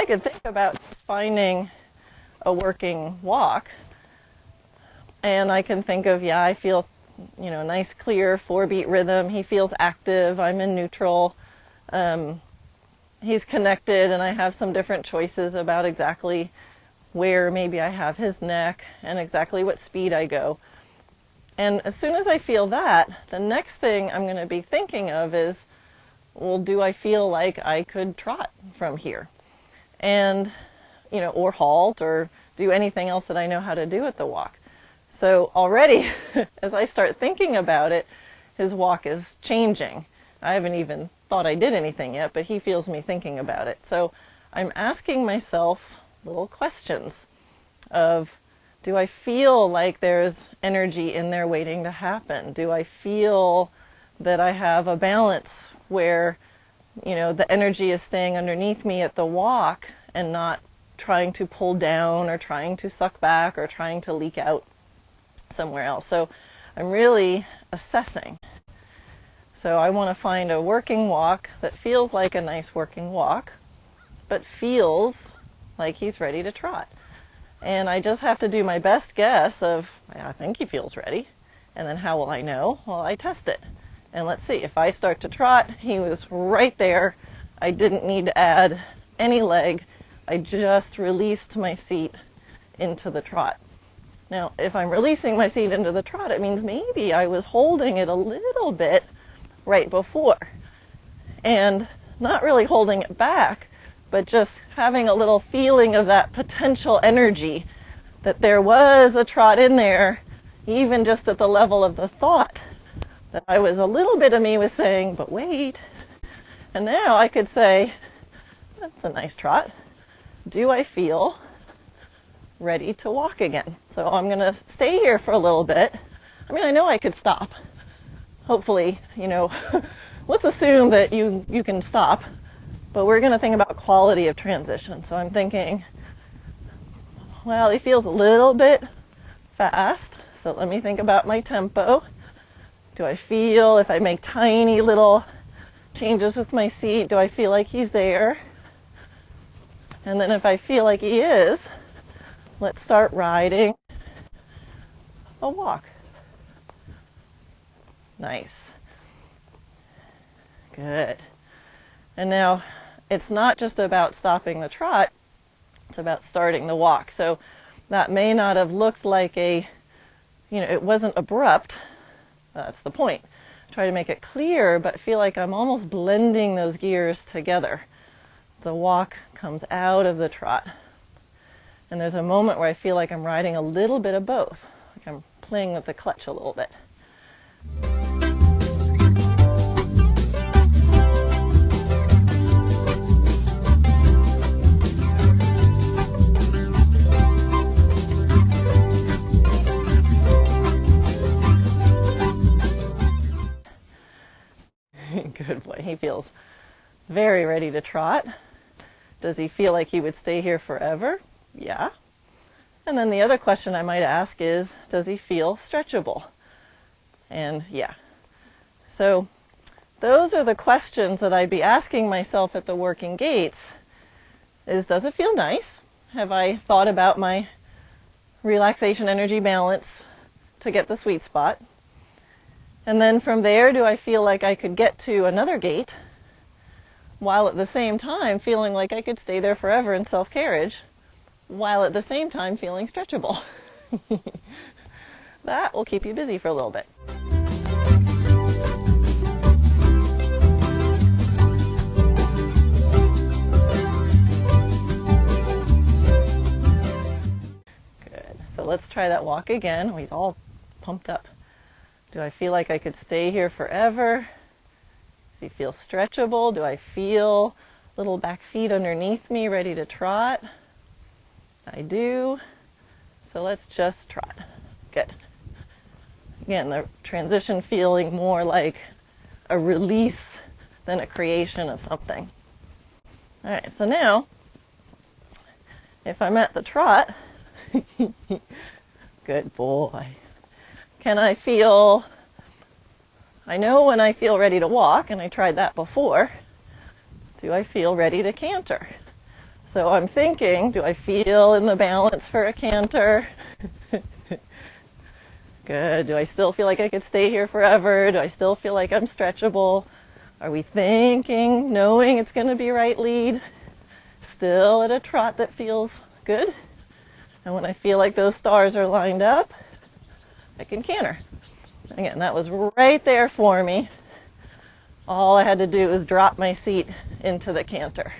could think about just finding a working walk, and I can think of, yeah, I feel, nice, clear 4-beat rhythm. He feels active. I'm in neutral. He's connected, and I have some different choices about exactly where maybe I have his neck and exactly what speed I go. And as soon as I feel that, the next thing I'm going to be thinking of is, well, do I feel like I could trot from here? And, or halt or do anything else that I know how to do at the walk. So already, as I start thinking about it, his walk is changing. I haven't even thought I did anything yet, but he feels me thinking about it. So I'm asking myself little questions of, do I feel like there's energy in there waiting to happen? Do I feel that I have a balance where, the energy is staying underneath me at the walk and not trying to pull down or trying to suck back or trying to leak out somewhere else? So I'm really assessing. So I want to find a working walk that feels like a nice working walk, but feels like he's ready to trot. And I just have to do my best guess of, I think he feels ready. And then how will I know? Well, I test it. And let's see, if I start to trot, he was right there. I didn't need to add any leg. I just released my seat into the trot. Now, if I'm releasing my seat into the trot, it means maybe I was holding it a little bit right before. And not really holding it back, but just having a little feeling of that potential energy, that there was a trot in there, even just at the level of the thought, that a little bit of me was saying, but wait. And now I could say, that's a nice trot. Do I feel ready to walk again? So I'm going to stay here for a little bit. I know I could stop. Hopefully, let's assume that you can stop. But we're going to think about quality of transition. So I'm thinking, well, he feels a little bit fast. So let me think about my tempo. Do I feel, if I make tiny little changes with my seat, do I feel like he's there? And then if I feel like he is, let's start riding a walk. Nice. Good. And now, it's not just about stopping the trot, it's about starting the walk. So that may not have looked like it wasn't abrupt. That's the point. Try to make it clear, but feel like I'm almost blending those gears together. The walk comes out of the trot. And there's a moment where I feel like I'm riding a little bit of both. Like I'm playing with the clutch a little bit. Good boy. He feels very ready to trot. Does he feel like he would stay here forever? Yeah. And then the other question I might ask is, does he feel stretchable? And yeah. So those are the questions that I'd be asking myself at the working gaits. Does it feel nice? Have I thought about my relaxation energy balance to get the sweet spot? And then from there, do I feel like I could get to another gait while at the same time feeling like I could stay there forever in self-carriage, while at the same time feeling stretchable? That will keep you busy for a little bit. Good. So let's try that walk again. Oh, he's all pumped up. Do I feel like I could stay here forever? Does he feel stretchable? Do I feel little back feet underneath me ready to trot? I do. So let's just trot. Good. Again, the transition feeling more like a release than a creation of something. All right, so now, if I'm at the trot, good boy. Can I feel, I know when I feel ready to walk, and I tried that before, do I feel ready to canter? So I'm thinking, do I feel in the balance for a canter? Good. Do I still feel like I could stay here forever? Do I still feel like I'm stretchable? Are we thinking, knowing it's going to be right lead? Still at a trot that feels good? And when I feel like those stars are lined up, I can canter. Again, that was right there for me. All I had to do was drop my seat into the canter.